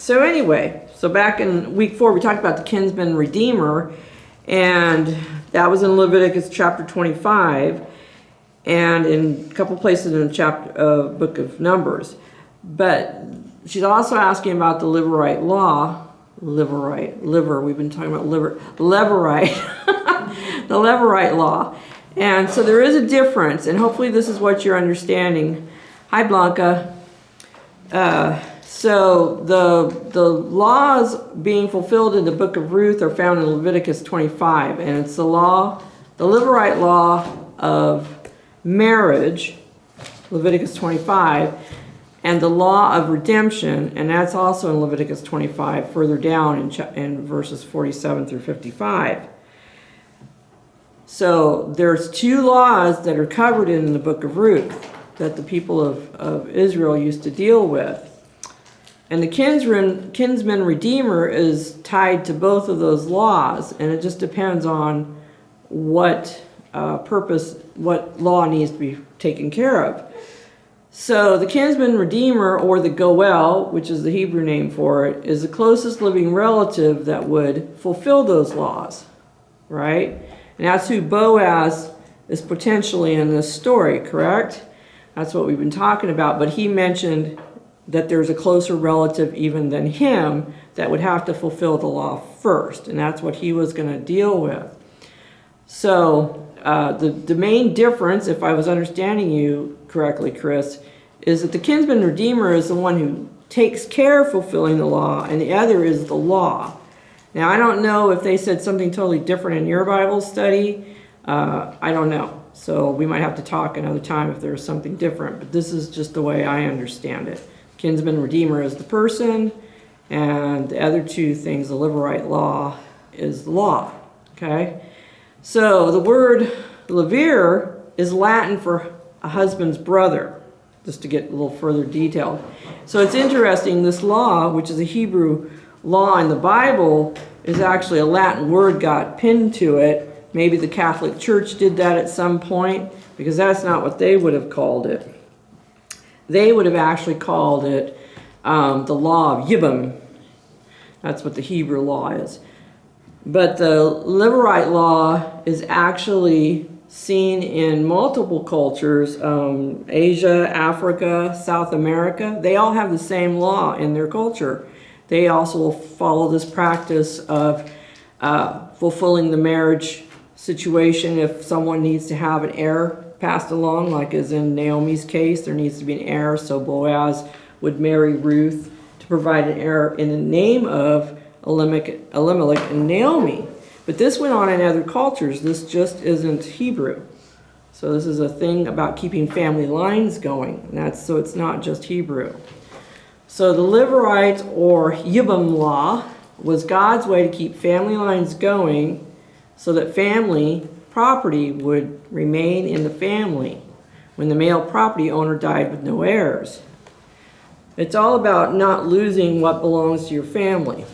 So anyway, so back in week 4, we talked about the Kinsman-Redeemer, and that was in Leviticus chapter 25, and in a couple places in the book of Numbers. But she's also asking about the Levirate law. We've been talking about Levirate. The Levirate law. And so there is a difference, and hopefully this is what you're understanding. Hi, Blanca. So the laws being fulfilled in the book of Ruth are found in Leviticus 25, and it's the Levirate law of marriage, Leviticus 25, and the law of redemption, and that's also in Leviticus 25, further down in verses 47 through 55. So there's 2 laws that are covered in the book of Ruth that the people of Israel used to deal with. And the Kinsman-Redeemer is tied to both of those laws, and it just depends on what what law needs to be taken care of. So the Kinsman-Redeemer, or the Goel, which is the Hebrew name for it, is the closest living relative that would fulfill those laws, right? And that's who Boaz is potentially in this story, correct? That's what we've been talking about, but he mentioned that there's a closer relative even than him that would have to fulfill the law first, and that's what he was going to deal with. So the main difference, if I was understanding you correctly, Chris, is that the Kinsman-Redeemer is the one who takes care of fulfilling the law, and the other is the law. Now, I don't know if they said something totally different in your Bible study. I don't know. So we might have to talk another time if there's something different, but this is just the way I understand it. Kinsman-Redeemer is the person, and the other 2 things, the Levirate law, is the law, okay? So the word levir is Latin for a husband's brother, just to get a little further detailed. So it's interesting, this law, which is a Hebrew law in the Bible, is actually a Latin word got pinned to it. Maybe the Catholic Church did that at some point, because that's not what they would have called it. They would have actually called it the law of Yibam. That's what the Hebrew law is. But the Levirate law is actually seen in multiple cultures, Asia, Africa, South America. They all have the same law in their culture. They also will follow this practice of fulfilling the marriage situation if someone needs to have an heir passed along, like as in Naomi's case, there needs to be an heir, so Boaz would marry Ruth to provide an heir in the name of Elimelech and Naomi. But this went on in other cultures. This just isn't Hebrew. So this is a thing about keeping family lines going. And so it's not just Hebrew. So the Levirate or Yibam law was God's way to keep family lines going so that family property would remain in the family when the male property owner died with no heirs. It's all about not losing what belongs to your family.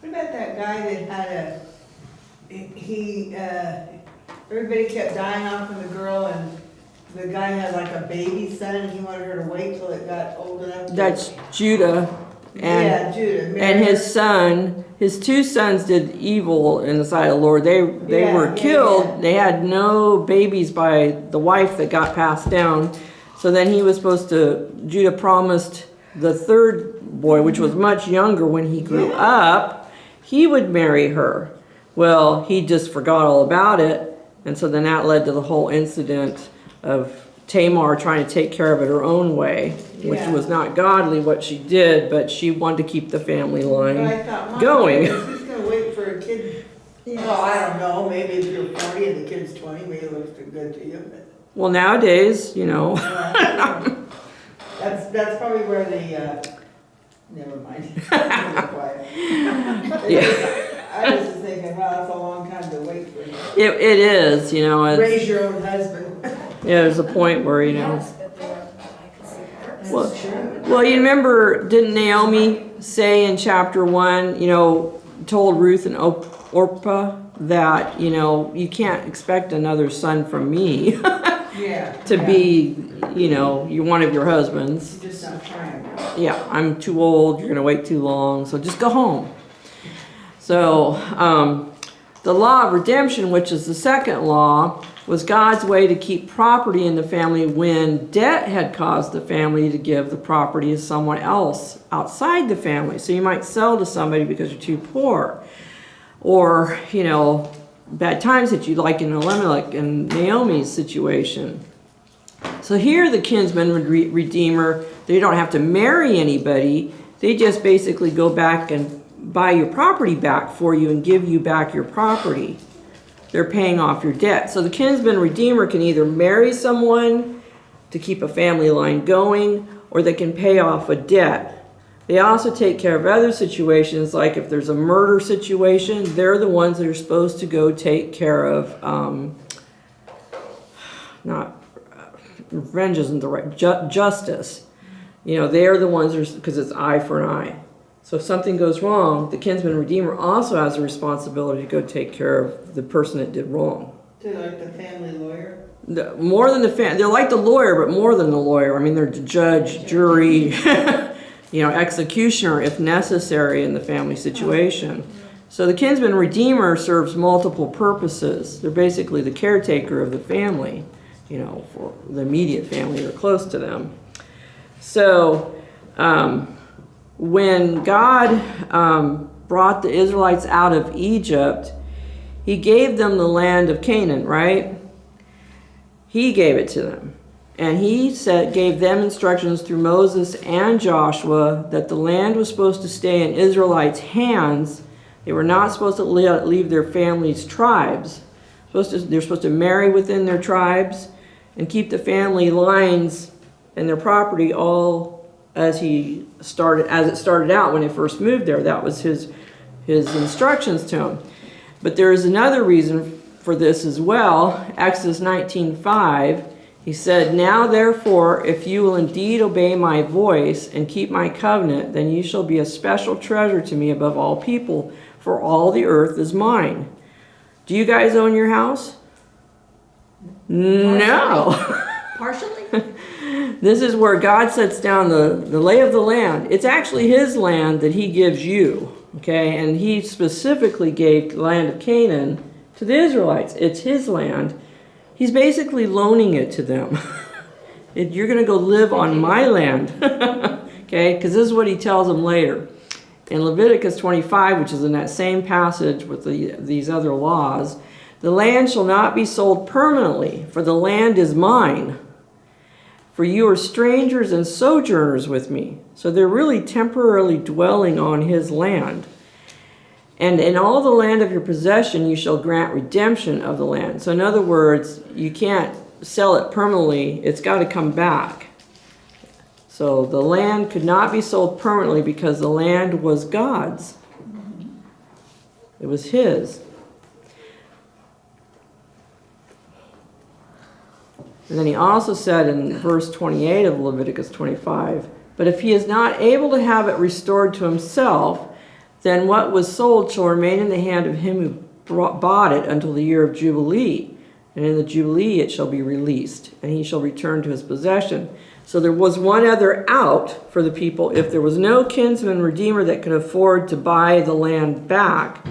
What about that guy that had everybody kept dying off of the girl, and the guy had like a baby son, and he wanted her to wait till it got old enough? That's Judah. And, Judah. And his 2 sons did evil in the sight of the Lord. They were killed. Yeah. They had no babies by the wife that got passed down. So then Judah promised the 3rd boy, which was much younger when he grew up, he would marry her. Well, he just forgot all about it. And so then that led to the whole incident of Tamar trying to take care of it her own way, which was not godly what she did, but she wanted to keep the family line going. Who's going to wait for a kid? Well, I don't know. Maybe if you're 40 and the kid's 20, maybe it looks good to you. But well, nowadays, that's probably where the never mind. I was just thinking, wow, that's a long time to wait for you. It is, raise your own husband. Yeah, there's a point where, Well, you remember, didn't Naomi say in chapter 1, told Ruth and Orpah that, you can't expect another son from me to be you're one of your husbands. You're just not trying. Yeah, I'm too old, you're going to wait too long, so just go home. So, the law of redemption, which is the second law, was God's way to keep property in the family when debt had caused the family to give the property to someone else outside the family. So you might sell to somebody because you're too poor. Or, bad times that you like in Elimelech and Naomi's situation. So here the kinsman-redeemer, they don't have to marry anybody. They just basically go back and buy your property back for you and give you back your property. They're paying off your debt. So the kinsman-redeemer can either marry someone to keep a family line going, or they can pay off a debt. They also take care of other situations, like if there's a murder situation, they're the ones that are supposed to go take care of, revenge isn't the right, justice. They're the ones, because it's eye for an eye. So if something goes wrong, the kinsman-redeemer also has a responsibility to go take care of the person that did wrong. They're like the family lawyer? More than they're like the lawyer, but more than the lawyer. I mean, they're the judge, jury, executioner if necessary in the family situation. So the kinsman-redeemer serves multiple purposes. They're basically the caretaker of the family, for the immediate family or close to them. So, when God brought the Israelites out of Egypt, he gave them the land of Canaan, right? He gave it to them. And he gave them instructions through Moses and Joshua that the land was supposed to stay in Israelites' hands. They were not supposed to leave their families' tribes. They're supposed to marry within their tribes and keep the family lines and their property all as it started out when they first moved there. That was his instructions to them. But there is another reason for this as well. Exodus 19:5, he said, "Now therefore, if you will indeed obey my voice and keep my covenant, then you shall be a special treasure to me above all people, for all the earth is mine." Do you guys own your house? No. Partially? This is where God sets down the lay of the land. It's actually his land that he gives you, okay? And he specifically gave the land of Canaan to the Israelites. It's his land. He's basically loaning it to them. You're going to go live on my land, okay? Because this is what he tells them later. In Leviticus 25, which is in that same passage with these other laws, the land shall not be sold permanently, for the land is mine. For you are strangers and sojourners with me. So they're really temporarily dwelling on his land. And in all the land of your possession, you shall grant redemption of the land. So in other words, you can't sell it permanently. It's got to come back. So the land could not be sold permanently because the land was God's. It was his. And then he also said in verse 28 of Leviticus 25, "But if he is not able to have it restored to himself, then what was sold shall remain in the hand of him who bought it until the year of Jubilee. And in the Jubilee it shall be released, and he shall return to his possession." So there was one other out for the people. If there was no kinsman-redeemer that could afford to buy the land back,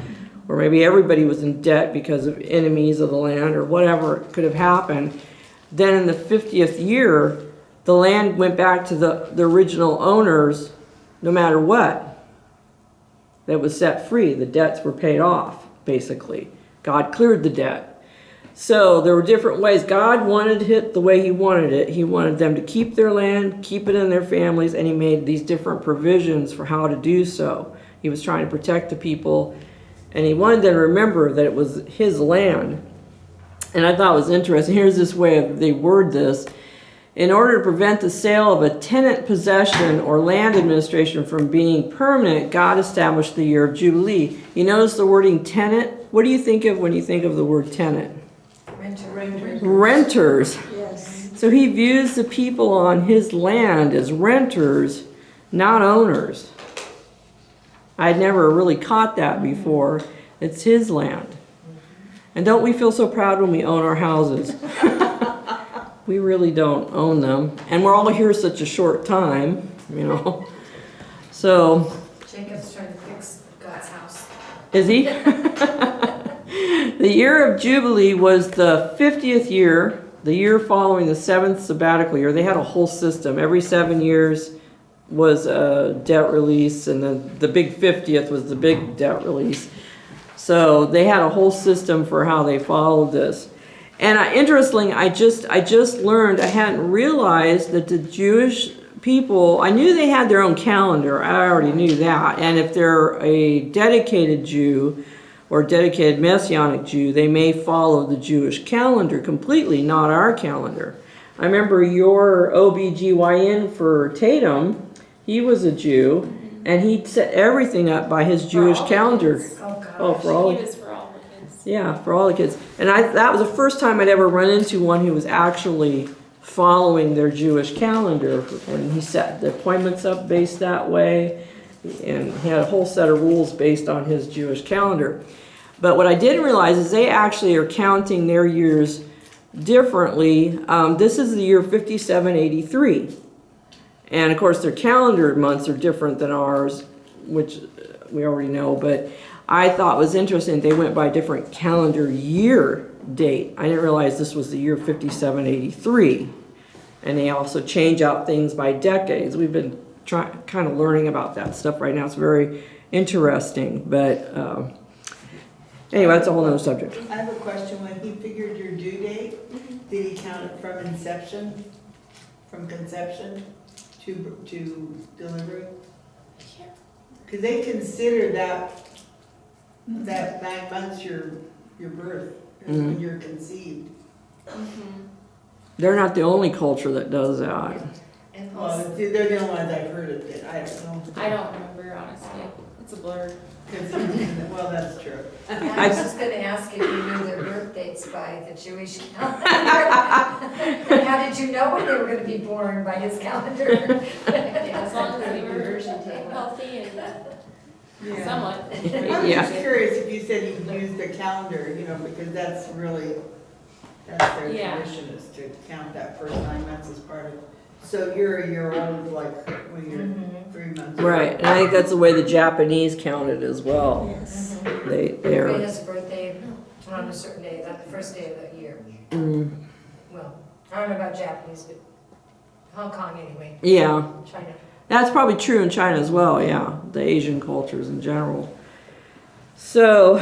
or maybe everybody was in debt because of enemies of the land or whatever could have happened, then in the 50th year, the land went back to the original owners no matter what. That was set free. The debts were paid off, basically. God cleared the debt. So there were different ways. God wanted it the way he wanted it. He wanted them to keep their land, keep it in their families, and he made these different provisions for how to do so. He was trying to protect the people, and he wanted them to remember that it was his land. And I thought it was interesting. Here's this way they word this. In order to prevent the sale of a tenant possession or land administration from being permanent, God established the year of Jubilee. You notice the wording tenant? What do you think of when you think of the word tenant? Renters. Yes. So he views the people on his land as renters, not owners. I'd never really caught that before. It's his land. And don't we feel so proud when we own our houses? we really don't own them. And we're all here such a short time, you know. So, Jacob's trying to fix God's house. is he? The year of Jubilee was the 50th year, the year following the 7th sabbatical year. They had a whole system. Every 7 years was a debt release, and then the big 50th was the big debt release. So they had a whole system for how they followed this. And interestingly, I just learned, I hadn't realized that the Jewish people, I knew they had their own calendar. I already knew that. And if they're a dedicated Jew or dedicated Messianic Jew, they may follow the Jewish calendar completely, not our calendar. I remember your OBGYN for Tatum, he was a Jew, and he set everything up by his Jewish calendar. Oh, for all He was for all the kids. Yeah, for all the kids. And that was the first time I'd ever run into one who was actually following their Jewish calendar. And he set the appointments up based that way. And he had a whole set of rules based on his Jewish calendar. But what I didn't realize is they actually are counting their years differently. This is the year 5783. And of course their calendar months are different than ours, which we already know, but I thought was interesting. They went by a different calendar year date. I didn't realize this was the year 5783. And they also change out things by decades. We've been kind of learning about that stuff right now. It's very interesting. But anyway, that's a whole other subject. I have a question. When he figured your due date, did he count it from inception, from conception to delivery? Because they consider that 9 months your birth is when you're conceived. They're not the only culture that does that. And Well, also, they're the only ones I've heard of it. I don't know. I don't remember, honestly. It's a blur. Well, that's true. I was just gonna ask if you knew their birth dates by the Jewish calendar. And how did you know when they were gonna be born by his calendar? As long as we were Conversion table. healthy and Yeah. somewhat. I was Yeah. just curious if you said you used the calendar, because that's their Yeah. tradition is to count that first 9 months as part of. So you're a year old, like when you're 3 months. Right, and I think that's the way the Japanese count it as well. Yes. They Everybody are. has a birthday on a certain day, on the first day of the year. Well, I don't know about Japanese, but Hong Kong anyway, Yeah, China. that's probably true in China as well. Yeah, the Asian cultures in general. So,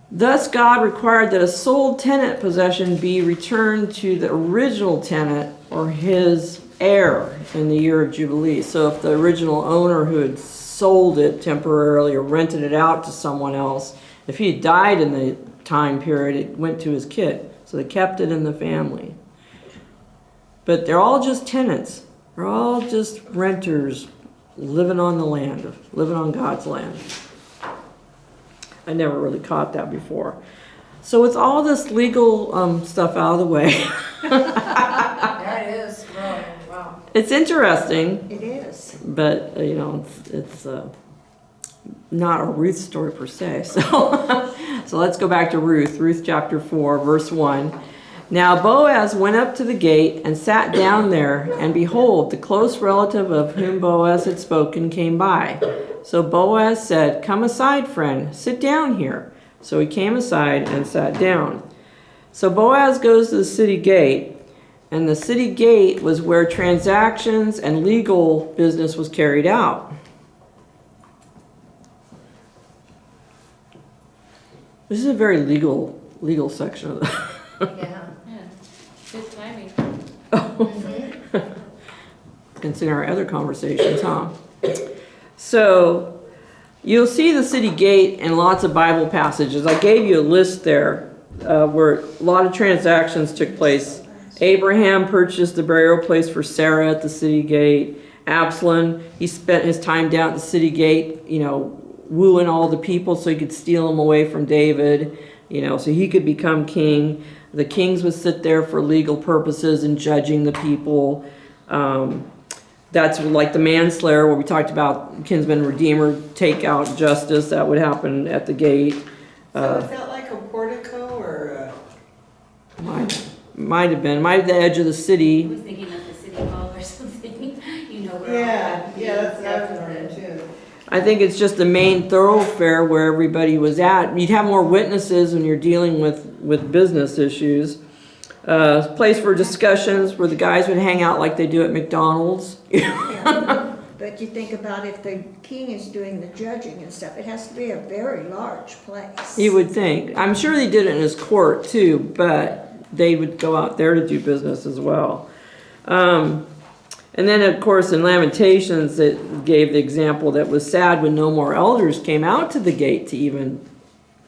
thus God required that a sold tenant possession be returned to the original tenant or his heir in the year of Jubilee. So if the original owner who had sold it temporarily or rented it out to someone else, if he had died in the time period, it went to his kid. So they kept it in the family. But they're all just tenants. They're all just renters living on the land, living on God's land. I never really caught that before. So with all this legal stuff out of the way, That is, wow. it's interesting, It is. but it's not a Ruth story per se. So, so let's go back to Ruth. Ruth chapter 4, verse 1. Now Boaz went up to the gate and sat down there, and behold, the close relative of whom Boaz had spoken came by. So Boaz said, "Come aside, friend, sit down here." So he came aside and sat down. So Boaz goes to the city gate, and the city gate was where transactions and legal business was carried out. This is a very legal section of the Yeah. Yeah. Good timing. consider our other conversations, huh? So you'll see the city gate in lots of Bible passages. I gave you a list there where a lot of transactions took place. Abraham purchased the burial place for Sarah at the city gate. Absalom, he spent his time down at the city gate, wooing all the people so he could steal them away from David, so he could become king. The kings would sit there for legal purposes and judging the people. That's like the manslayer, where we talked about Kinsman-Redeemer, take out justice. That would happen at the gate. So is that like a portico or My might have the edge of the I city. was thinking of the city hall or something, you know, where all Yeah, the yeah, that's what I was meetings wondering too. I think it's just the main thoroughfare where everybody was at. You'd have more witnesses when you're dealing with business issues. Place for discussions where the guys would hang out like they do at McDonald's. Yeah. But you think about if the king is doing the judging and stuff, it has to be a very large place. You would think. I'm sure they did it in his court too, but they would go out there to do business as well. And then, of course, in Lamentations, it gave the example that was sad when no more elders came out to the gate to even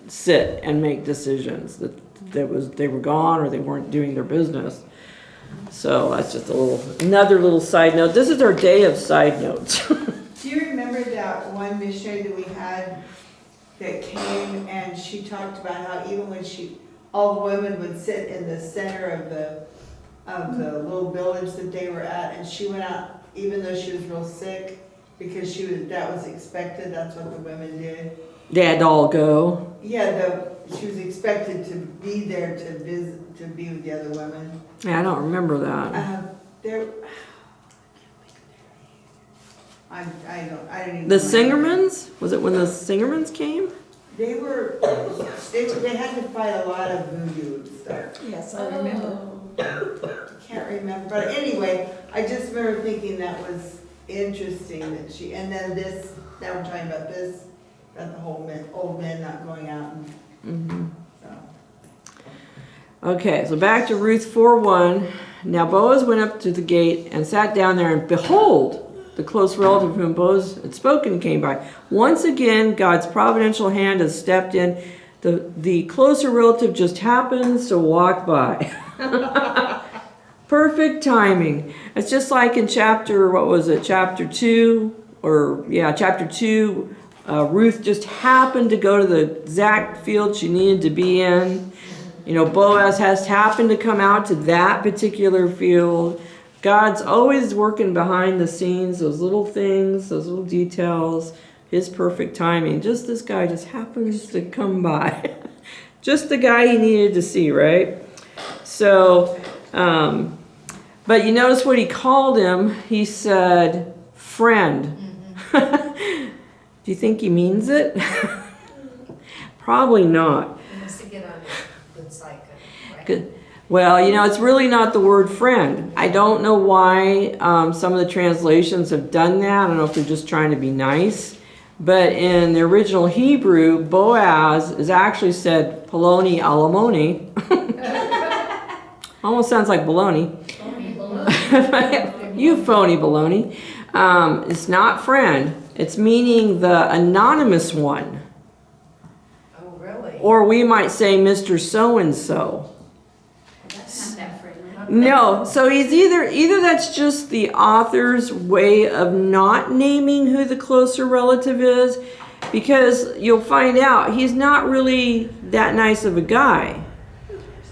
sit and make decisions. That they were gone or they weren't doing their business. So that's just another little side note. This is our day of side notes. Do you remember that one missionary that we had that came and she talked about how even when all the women would sit in the center of the little village that they were at, and she went out even though she was real sick because that was expected. That's what the women did. They had to all go. Yeah, she was expected to be there to be with the other women. Yeah, I don't remember that. I don't even. The know. Singermans? Was it when the Singermans came? They had to fight a lot of voodoo and stuff. Yes, I remember. I can't remember, but anyway, I just remember thinking that was interesting that and then this, now we're talking about this, about the whole old men not going out and, so. Okay, so back to Ruth 4:1. Now Boaz went up to the gate and sat down there, and behold, the close relative whom Boaz had spoken came by. Once again, God's providential hand has stepped in. The closer relative just happens to walk by. Perfect timing. It's just like in chapter 2, chapter 2, Ruth just happened to go to the exact field she needed to be in. You know, Boaz has happened to come out to that particular field. God's always working behind the scenes, those little things, those little details, his perfect timing. Just this guy just happens to come by. Just the guy he needed to see, right? So, but you notice what he called him. He said, friend. Do you think he means it? Probably not. He wants to get on the good side, right? Good. Well, you know, it's really not the word friend. I don't know why some of the translations have done that. I don't know if they're just trying to be nice. But in the original Hebrew, Boaz is actually said Poloni Alamoni. Almost sounds like baloney. You phony baloney. It's not friend. It's meaning the anonymous one. Oh, really? Or we might say Mr. So-and-so. That's not that friendly. No, so he's either that's just the author's way of not naming who the closer relative is, because you'll find out he's not really that nice of a guy.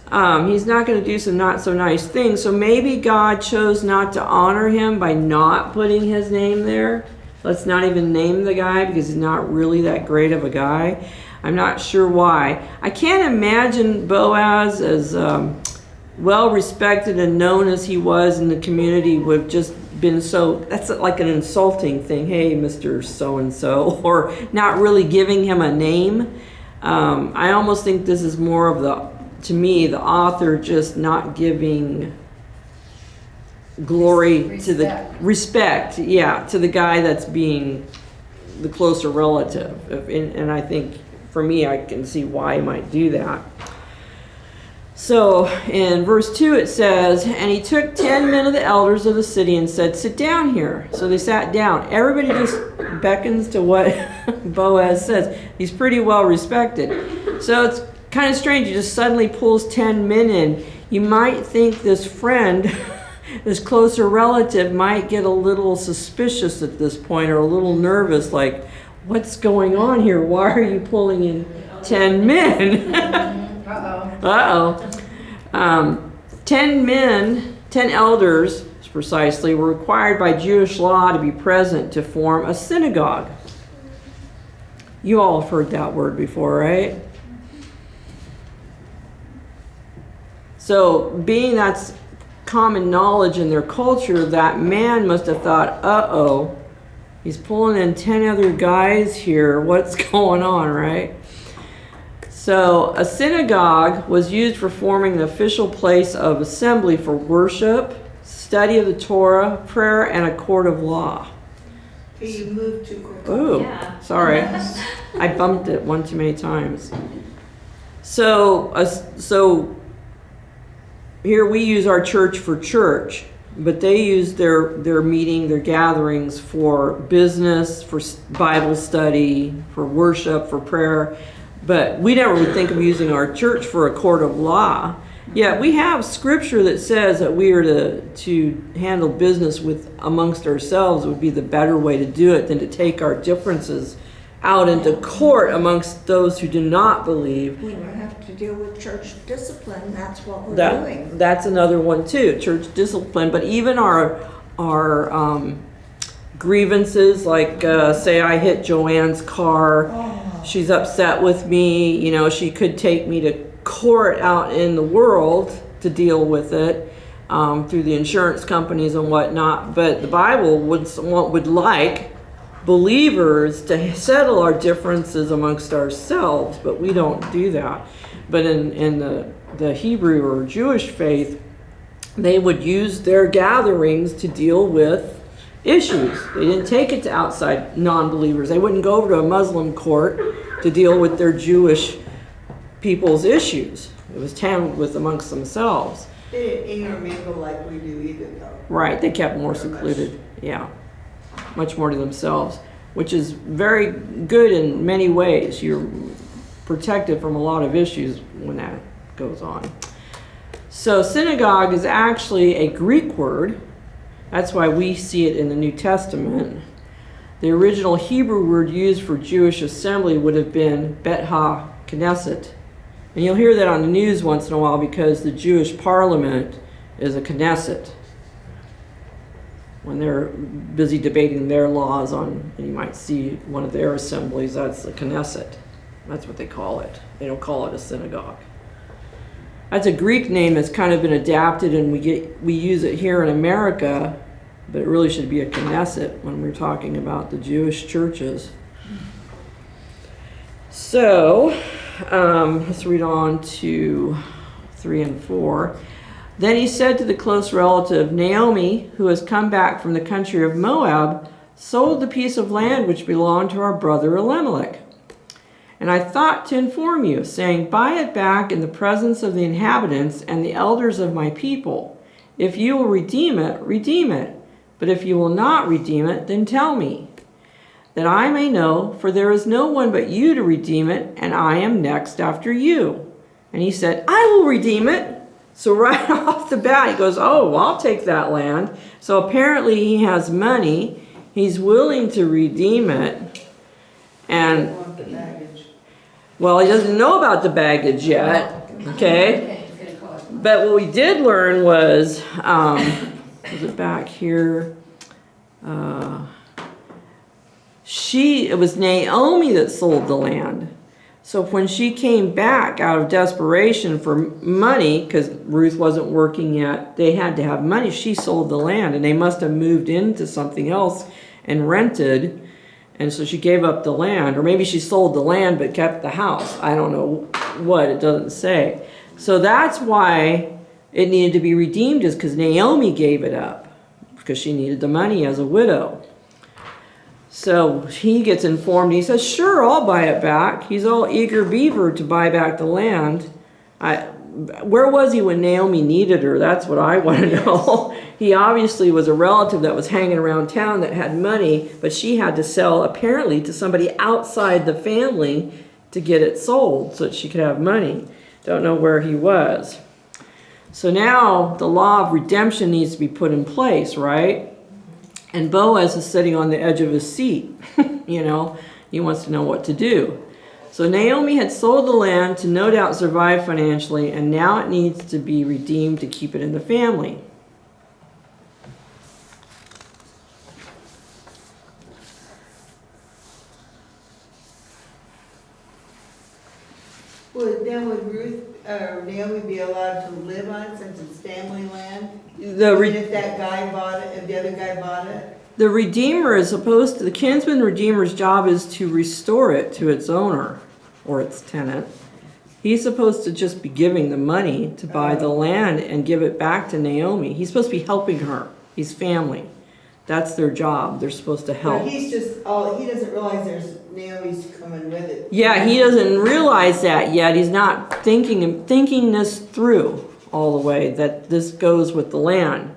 He's not going to do some not so nice things. So maybe God chose not to honor him by not putting his name there. Let's not even name the guy because he's not really that great of a guy. I'm not sure why. I can't imagine Boaz as well respected and known as he was in the community would have just been so, that's like an insulting thing. Hey, Mr. So-and-so, or not really giving him a name. I almost think this is more of to me, the author just not giving glory to the respect, to the guy that's being the closer relative. And I think for me, I can see why he might do that. So in verse 2 it says, and he took 10 men of the elders of the city and said, sit down here. So they sat down. Everybody just beckons to what Boaz says. He's pretty well respected. So it's kind of strange. He just suddenly pulls 10 men in. You might think this friend, this closer relative, might get a little suspicious at this point or a little nervous, like, what's going on here? Why are you pulling in 10 men? Uh-oh. 10 men, 10 elders, precisely, were required by Jewish law to be present to form a synagogue. You all have heard that word before, right? So being that's common knowledge in their culture, that man must have thought, uh-oh, he's pulling in 10 other guys here. What's going on, right? So a synagogue was used for forming the official place of assembly for worship, study of the Torah, prayer, and a court of law. Okay, you moved too quickly. Ooh, Yeah. sorry. I bumped it one too many times. So here we use our church for church, but they use their meeting, their gatherings for business, for Bible study, for worship, for prayer. But we never would think of using our church for a court of law. Yet we have scripture that says that we are to handle business with amongst ourselves would be the better way to do it than to take our differences out into court amongst those who do not believe. When you have to deal with church discipline, that's what we're doing. That's another one too, church discipline. But even our grievances, like say I hit Joanne's car, she's upset with me. You know, she could take me to court out in the world to deal with it through the insurance companies and whatnot. But the Bible would like believers to settle our differences amongst ourselves, but we don't do that. But in the Hebrew or Jewish faith, they would use their gatherings to deal with issues. They didn't take it to outside non-believers. They wouldn't go over to a Muslim court to deal with their Jewish people's issues. It was handled with amongst themselves. They didn't intermingle like we do either, though. Right, they kept more secluded. Yeah, much more to themselves, which is very good in many ways. You're protected from a lot of issues when that goes on. So synagogue is actually a Greek word. That's why we see it in the New Testament. The original Hebrew word used for Jewish assembly would have been Bet Ha-Knesset. And you'll hear that on the news once in a while because the Jewish parliament is a Knesset. When they're busy debating their laws on, and you might see one of their assemblies, that's the Knesset. That's what they call it. They don't call it a synagogue. That's a Greek name that's kind of been adapted, and we use it here in America, but it really should be a Knesset when we're talking about the Jewish churches. So, let's read on to 3 and 4. Then he said to the close relative, Naomi, who has come back from the country of Moab, sold the piece of land which belonged to our brother Elimelech. And I thought to inform you, saying, buy it back in the presence of the inhabitants and the elders of my people. If you will redeem it, redeem it. But if you will not redeem it, then tell me, that I may know, for there is no one but you to redeem it, and I am next after you. And he said, I will redeem it. So right off the bat, he goes, oh, well, I'll take that land. So apparently he has money. He's willing to redeem it. And, Want the baggage. well, he doesn't know about the baggage yet. Okay. But what we did learn was it back here? It was Naomi that sold the land. So when she came back out of desperation for money, because Ruth wasn't working yet, they had to have money, she sold the land, and they must have moved into something else and rented, and so she gave up the land. Or maybe she sold the land but kept the house. I don't know what, it doesn't say. So that's why it needed to be redeemed, is because Naomi gave it up, because she needed the money as a widow. So he gets informed. He says, sure, I'll buy it back. He's all eager beaver to buy back the land. Where was he when Naomi needed her? That's what I want to know. He obviously was a relative that was hanging around town that had money, but she had to sell apparently to somebody outside the family to get it sold so that she could have money. Don't know where he was. So now the law of redemption needs to be put in place, right? And Boaz is sitting on the edge of his seat. You know, he wants to know what to do. So Naomi had sold the land to no doubt survive financially, and now it needs to be redeemed to keep it in the family. Would Ruth Naomi be allowed to live on it since it's family land? The Even re- if that guy bought it, if the other guy bought it? the Redeemer is supposed to, the Kinsman-Redeemer's job is to restore it to its owner or its tenant. He's supposed to just be giving the money to buy the land and give it back to Naomi. He's supposed to be helping her. He's family. That's their job. They're supposed to But help. he's just, he doesn't realize there's Naomi's coming with it. Yeah, he doesn't realize that yet. He's not thinking this through all the way, that this goes with the land.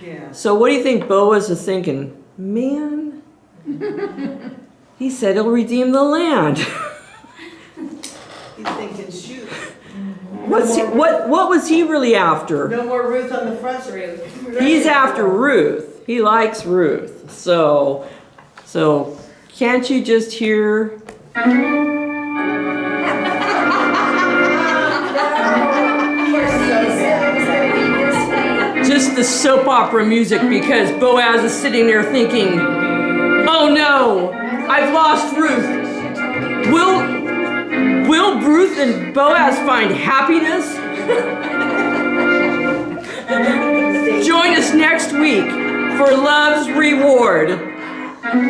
Yeah. So what do you think Boaz is thinking? Man, he said he'll redeem the land. He's thinking, shoot, What was he really after? no more Ruth on the front street. He's after Ruth. He likes Ruth. So can't you just hear? Just the soap opera music, because Boaz is sitting there thinking, oh no, I've lost Ruth. Will Ruth and Boaz find happiness? Join us next week for Love's Reward.